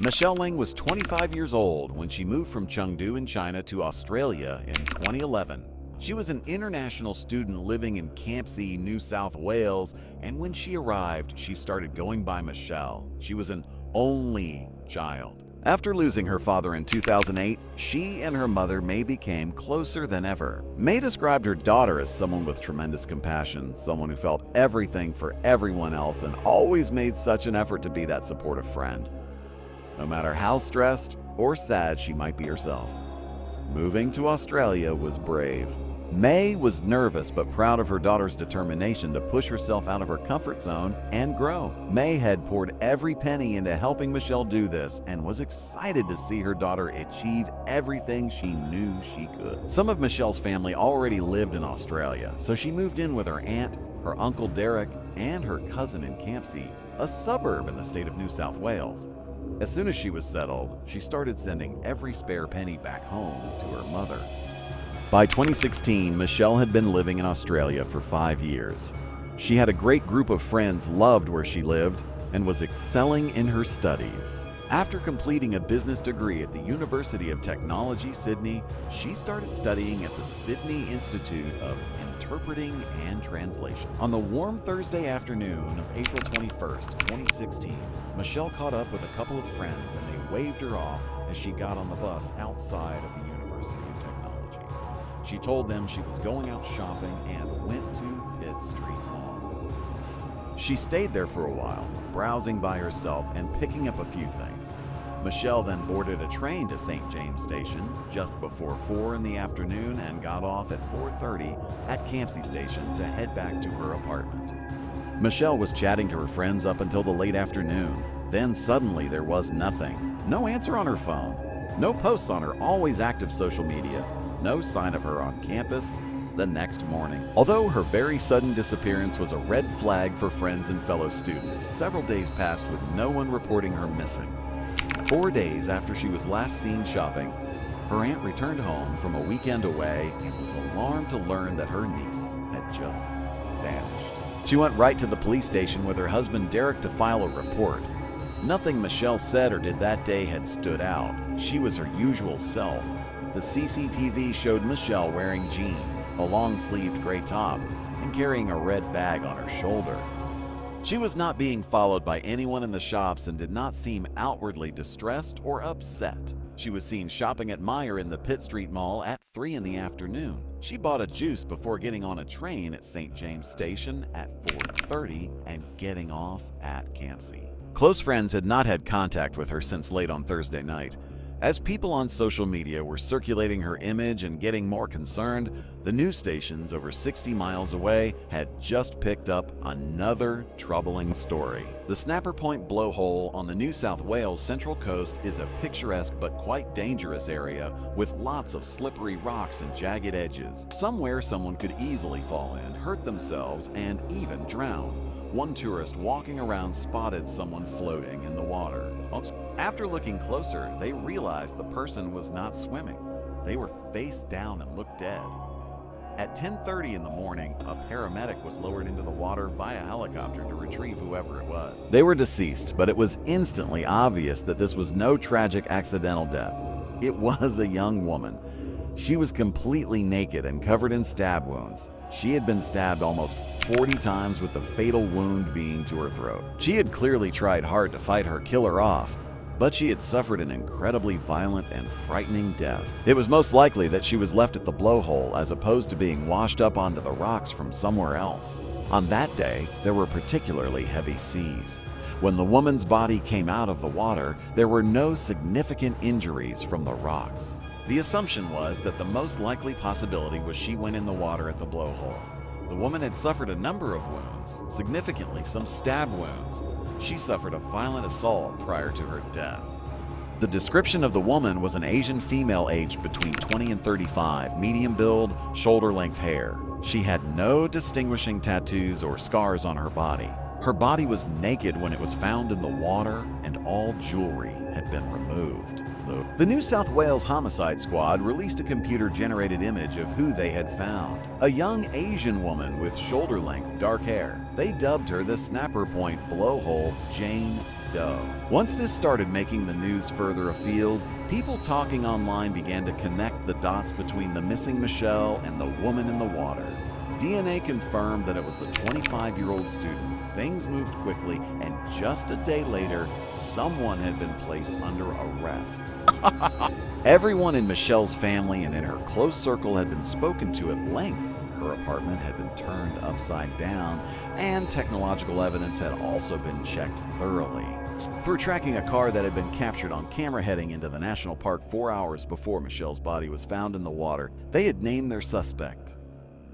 Michelle Leng was 25 years old when she moved from Chengdu in China to Australia in 2011. She was an international student living in Campsie, New South Wales, and when she arrived, she started going by Michelle. She was an only child. After losing her father in 2008, she and her mother May became closer than ever. May described her daughter as someone with tremendous compassion, someone who felt everything for everyone else and always made such an effort to be that supportive friend. No matter how stressed or sad she might be herself, moving to Australia was brave. May was nervous but proud of her daughter's determination to push herself out of her comfort zone and grow. May had poured every penny into helping Michelle do this and was excited to see her daughter achieve everything she knew she could. Some of Michelle's family already lived in Australia, so she moved in with her aunt, her uncle Derek, and her cousin in Campsie, a suburb in the state of New South Wales. As soon as she was settled, she started sending every spare penny back home to her mother. By 2016, Michelle had been living in Australia for 5 years. She had a great group of friends, loved where she lived, and was excelling in her studies. After completing a business degree at the University of Technology, Sydney, she started studying at the Sydney Institute of Interpreting and Translation. On the warm Thursday afternoon of April 21st, 2016, Michelle caught up with a couple of friends and they waved her off as she got on the bus outside of the University of Technology. She told them she was going out shopping and went to Pitt Street Mall. She stayed there for a while, browsing by herself and picking up a few things. Michelle then boarded a train to St. James Station just before 4 in the afternoon and got off at 4:30 at Campsie Station to head back to her apartment. Michelle was chatting to her friends up until the late afternoon. Then suddenly there was nothing. No answer on her phone. No posts on her always active social media. No sign of her on campus the next morning. Although her very sudden disappearance was a red flag for friends and fellow students, several days passed with no one reporting her missing. 4 days after she was last seen shopping, her aunt returned home from a weekend away and was alarmed to learn that her niece had just vanished. She went right to the police station with her husband Derek to file a report. Nothing Michelle said or did that day had stood out. She was her usual self. The CCTV showed Michelle wearing jeans, a long-sleeved gray top, and carrying a red bag on her shoulder. She was not being followed by anyone in the shops and did not seem outwardly distressed or upset. She was seen shopping at Meijer in the Pitt Street Mall at 3 in the afternoon. She bought a juice before getting on a train at St. James Station at 4:30 and getting off at Campsie. Close friends had not had contact with her since late on Thursday night. As people on social media were circulating her image and getting more concerned, the news stations over 60 miles away had just picked up another troubling story. The Snapper Point Blowhole on the New South Wales Central Coast is a picturesque but quite dangerous area with lots of slippery rocks and jagged edges. Somewhere someone could easily fall in, hurt themselves, and even drown. One tourist walking around spotted someone floating in the water. After looking closer, they realized the person was not swimming. They were face down and looked dead. At 10:30 in the morning, a paramedic was lowered into the water via helicopter to retrieve whoever it was. They were deceased, but it was instantly obvious that this was no tragic accidental death. It was a young woman. She was completely naked and covered in stab wounds. She had been stabbed almost 40 times with the fatal wound being to her throat. She had clearly tried hard to fight her killer off, but she had suffered an incredibly violent and frightening death. It was most likely that she was left at the blowhole as opposed to being washed up onto the rocks from somewhere else. On that day, there were particularly heavy seas. When the woman's body came out of the water, there were no significant injuries from the rocks. The assumption was that the most likely possibility was she went in the water at the blowhole. The woman had suffered a number of wounds, significantly some stab wounds. She suffered a violent assault prior to her death. The description of the woman was an Asian female aged between 20 and 35, medium build, shoulder-length hair. She had no distinguishing tattoos or scars on her body. Her body was naked when it was found in the water, and all jewelry had been removed. The New South Wales Homicide Squad released a computer-generated image of who they had found. A young Asian woman with shoulder-length dark hair. They dubbed her the Snapper Point Blowhole Jane Doe. Once this started making the news further afield, people talking online began to connect the dots between the missing Michelle and the woman in the water. DNA confirmed that it was the 25-year-old student. Things moved quickly, and just a day later, someone had been placed under arrest. Everyone in Michelle's family and in her close circle had been spoken to at length. Her apartment had been turned upside down, and technological evidence had also been checked thoroughly. Through tracking a car that had been captured on camera heading into the national park 4 hours before Michelle's body was found in the water, they had named their suspect.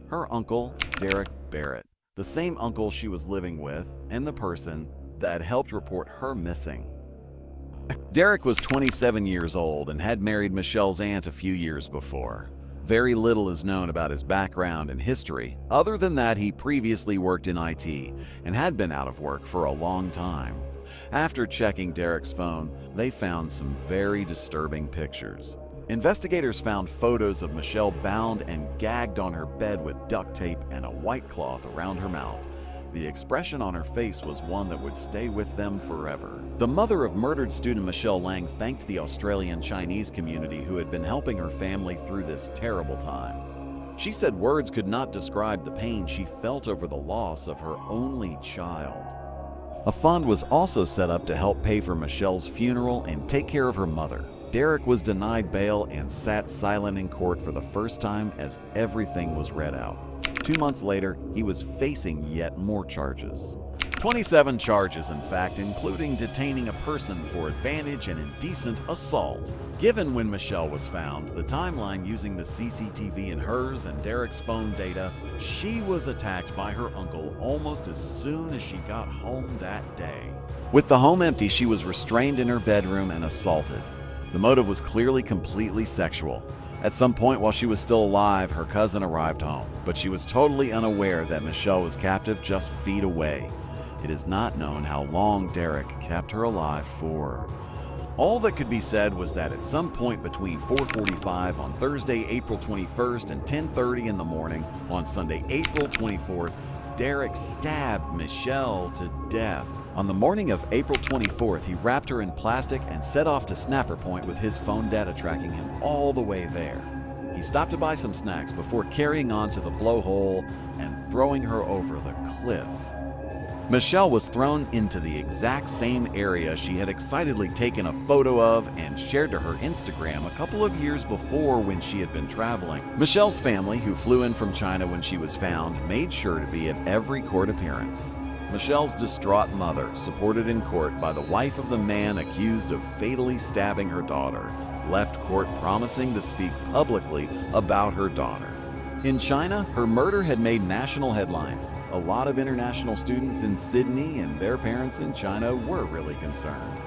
Her uncle, Derek Barrett, the same uncle she was living with, and the person that helped report her missing. Derek was 27 years old and had married Michelle's aunt a few years before. Very little is known about his background and history, other than that he previously worked in IT and had been out of work for a long time. After checking Derek's phone, they found some very disturbing pictures. Investigators found photos of Michelle bound and gagged on her bed with duct tape and a white cloth around her mouth. The expression on her face was one that would stay with them forever. The mother of murdered student Michelle Leng thanked the Australian Chinese community who had been helping her family through this terrible time. She said words could not describe the pain she felt over the loss of her only child. A fund was also set up to help pay for Michelle's funeral and take care of her mother. Derek was denied bail and sat silent in court for the first time as everything was read out. 2 months later, he was facing yet more charges. 27 charges, in fact, including detaining a person for advantage and indecent assault. Given when Michelle was found, the timeline using the CCTV in hers and Derek's phone data, she was attacked by her uncle almost as soon as she got home that day. With the home empty, she was restrained in her bedroom and assaulted. The motive was clearly completely sexual. At some point while she was still alive, her cousin arrived home, but she was totally unaware that Michelle was captive just feet away. It is not known how long Derek kept her alive for. All that could be said was that at some point between 4:45 on Thursday, April 21st and 10:30 in the morning on Sunday, April 24th, Derek stabbed Michelle to death. On the morning of April 24th, he wrapped her in plastic and set off to Snapper Point with his phone data tracking him all the way there. He stopped to buy some snacks before carrying on to the blowhole and throwing her over the cliff. Michelle was thrown into the exact same area she had excitedly taken a photo of and shared to her Instagram a couple of years before when she had been traveling. Michelle's family, who flew in from China when she was found, made sure to be at every court appearance. Michelle's distraught mother, supported in court by the wife of the man accused of fatally stabbing her daughter, left court promising to speak publicly about her daughter. In China, her murder had made national headlines. A lot of international students in Sydney and their parents in China were really concerned.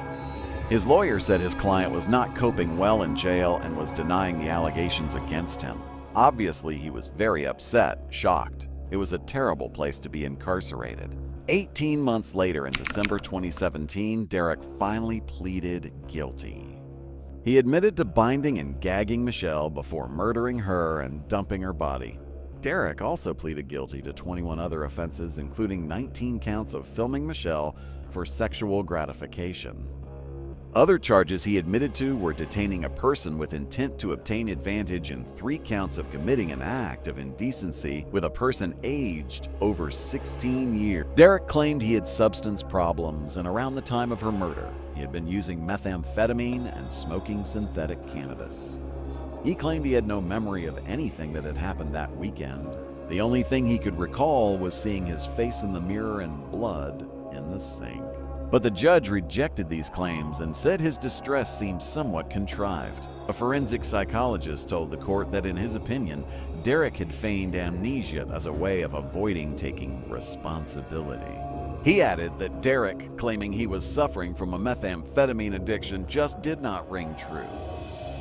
His lawyer said his client was not coping well in jail and was denying the allegations against him. Obviously, he was very upset, shocked. It was a terrible place to be incarcerated. 18 months later, in December 2017, Derek finally pleaded guilty. He admitted to binding and gagging Michelle before murdering her and dumping her body. Derek also pleaded guilty to 21 other offenses, including 19 counts of filming Michelle for sexual gratification. Other charges he admitted to were detaining a person with intent to obtain advantage and 3 counts of committing an act of indecency with a person aged over 16 years. Derek claimed he had substance problems, and around the time of her murder, he had been using methamphetamine and smoking synthetic cannabis. He claimed he had no memory of anything that had happened that weekend. The only thing he could recall was seeing his face in the mirror and blood in the sink. But the judge rejected these claims and said his distress seemed somewhat contrived. A forensic psychologist told the court that in his opinion, Derek had feigned amnesia as a way of avoiding taking responsibility. He added that Derek, claiming he was suffering from a methamphetamine addiction, just did not ring true.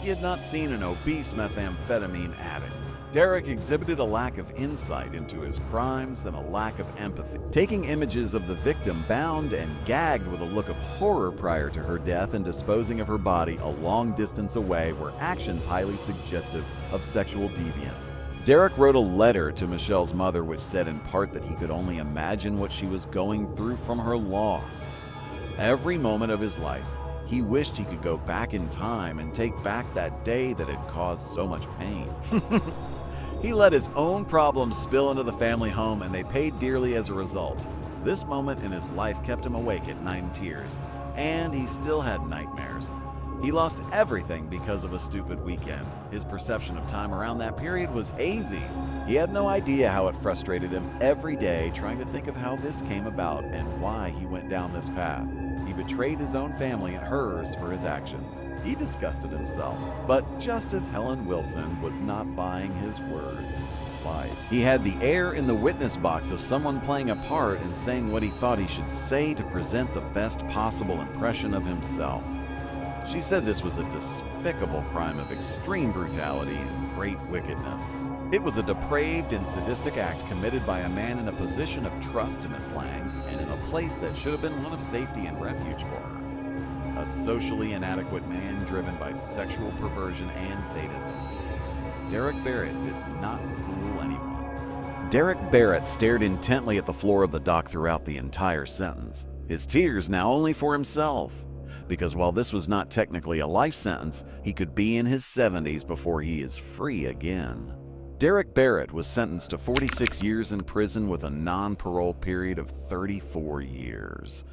He had not seen an obese methamphetamine addict. Derek exhibited a lack of insight into his crimes and a lack of empathy. Taking images of the victim bound and gagged with a look of horror prior to her death and disposing of her body a long distance away were actions highly suggestive of sexual deviance. Derek wrote a letter to Michelle's mother which said in part that he could only imagine what she was going through from her loss. Every moment of his life, he wished he could go back in time and take back that day that had caused so much pain. He let his own problems spill into the family home, and they paid dearly as a result. This moment in his life kept him awake at night in tears, and he still had nightmares. He lost everything because of a stupid weekend. His perception of time around that period was hazy. He had no idea how it frustrated him every day trying to think of how this came about and why he went down this path. He betrayed his own family and hers for his actions. He disgusted himself. But just as Helen Wilson was not buying his words, he had the air in the witness box of someone playing a part and saying what he thought he should say to present the best possible impression of himself. She said this was a despicable crime of extreme brutality and great wickedness. It was a depraved and sadistic act committed by a man in a position of trust to Miss Leng and in a place that should have been one of safety and refuge for her. A socially inadequate man driven by sexual perversion and sadism. Derek Barrett did not fool anyone. Derek Barrett stared intently at the floor of the dock throughout the entire sentence, his tears now only for himself. Because while this was not technically a life sentence, he could be in his 70s before he is free again. Derek Barrett was sentenced to 46 years in prison with a non-parole period of 34 years.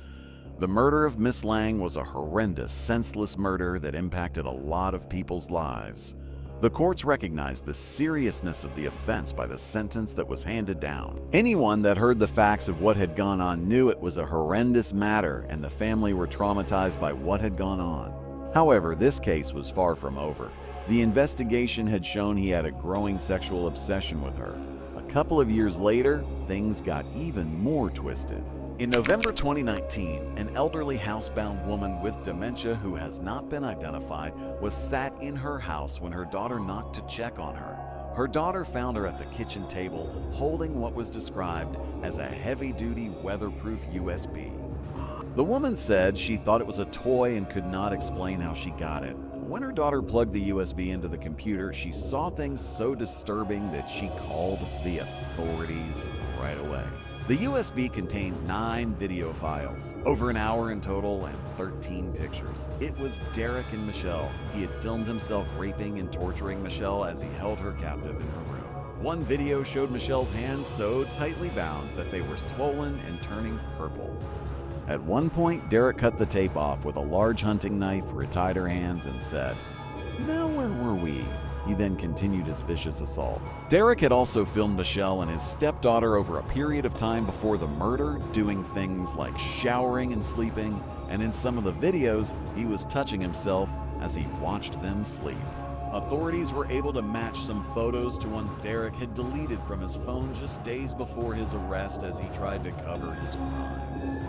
The murder of Miss Leng was a horrendous, senseless murder that impacted a lot of people's lives. The courts recognized the seriousness of the offense by the sentence that was handed down. Anyone that heard the facts of what had gone on knew it was a horrendous matter, and the family were traumatized by what had gone on. However, this case was far from over. The investigation had shown he had a growing sexual obsession with her. A couple of years later, things got even more twisted. In November 2019, an elderly housebound woman with dementia who has not been identified was sat in her house when her daughter knocked to check on her. Her daughter found her at the kitchen table holding what was described as a heavy-duty weatherproof USB. The woman said she thought it was a toy and could not explain how she got it. When her daughter plugged the USB into the computer, she saw things so disturbing that she called the authorities right away. The USB contained 9 video files, over an hour in total, and 13 pictures. It was Derek and Michelle. He had filmed himself raping and torturing Michelle as he held her captive in her room. One video showed Michelle's hands so tightly bound that they were swollen and turning purple. At one point, Derek cut the tape off with a large hunting knife, retied her hands, and said, "Now where were we?" He then continued his vicious assault. Derek had also filmed Michelle and his stepdaughter over a period of time before the murder, doing things like showering and sleeping, and in some of the videos, he was touching himself as he watched them sleep. Authorities were able to match some photos to ones Derek had deleted from his phone just days before his arrest as he tried to cover his crimes.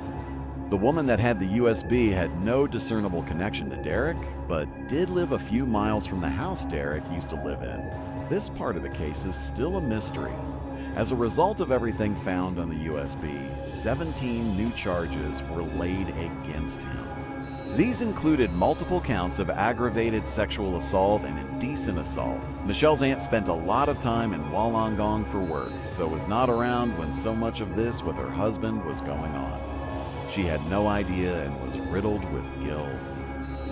The woman that had the USB had no discernible connection to Derek, but did live a few miles from the house Derek used to live in. This part of the case is still a mystery. As a result of everything found on the USB, 17 new charges were laid against him. These included multiple counts of aggravated sexual assault and indecent assault. Michelle's aunt spent a lot of time in Wollongong for work, so was not around when so much of this with her husband was going on. She had no idea and was riddled with guilt.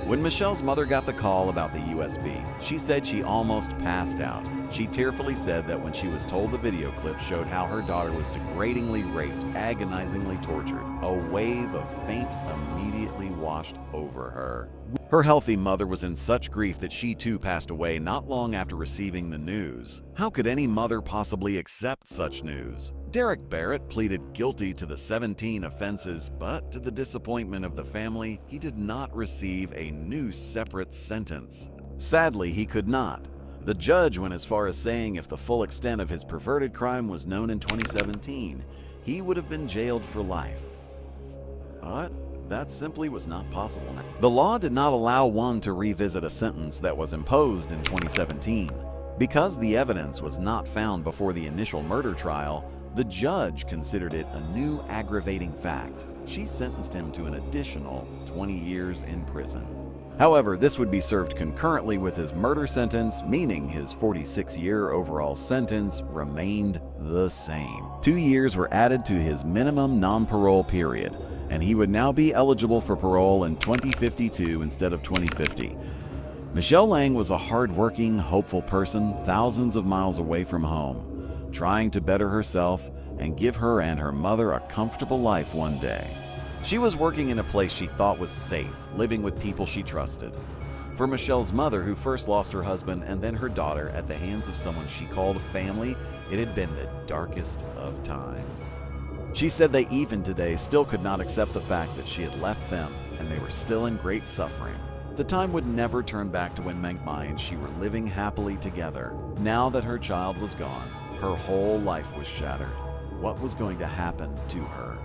When Michelle's mother got the call about the USB, she said she almost passed out. She tearfully said that when she was told the video clip showed how her daughter was degradingly raped, agonizingly tortured, a wave of faint immediately washed over her. Her healthy mother was in such grief that she too passed away not long after receiving the news. How could any mother possibly accept such news? Derek Barrett pleaded guilty to the 17 offenses, but to the disappointment of the family, he did not receive a new separate sentence. Sadly, he could not. The judge went as far as saying if the full extent of his perverted crime was known in 2017, he would have been jailed for life. But that simply was not possible now. The law did not allow one to revisit a sentence that was imposed in 2017. Because the evidence was not found before the initial murder trial, the judge considered it a new aggravating fact. She sentenced him to an additional 20 years in prison. However, this would be served concurrently with his murder sentence, meaning his 46-year overall sentence remained the same. 2 years were added to his minimum non-parole period. and he would now be eligible for parole in 2052 instead of 2050. Michelle Leng was a hard-working, hopeful person thousands of miles away from home, trying to better herself and give her and her mother a comfortable life one day. She was working in a place she thought was safe, living with people she trusted. For Michelle's mother, who first lost her husband and then her daughter at the hands of someone she called family, it had been the darkest of times. She said they even today still could not accept the fact that she had left them and they were still in great suffering. The time would never turn back to when Meng Mai and she were living happily together. Now that her child was gone, her whole life was shattered. What was going to happen to her?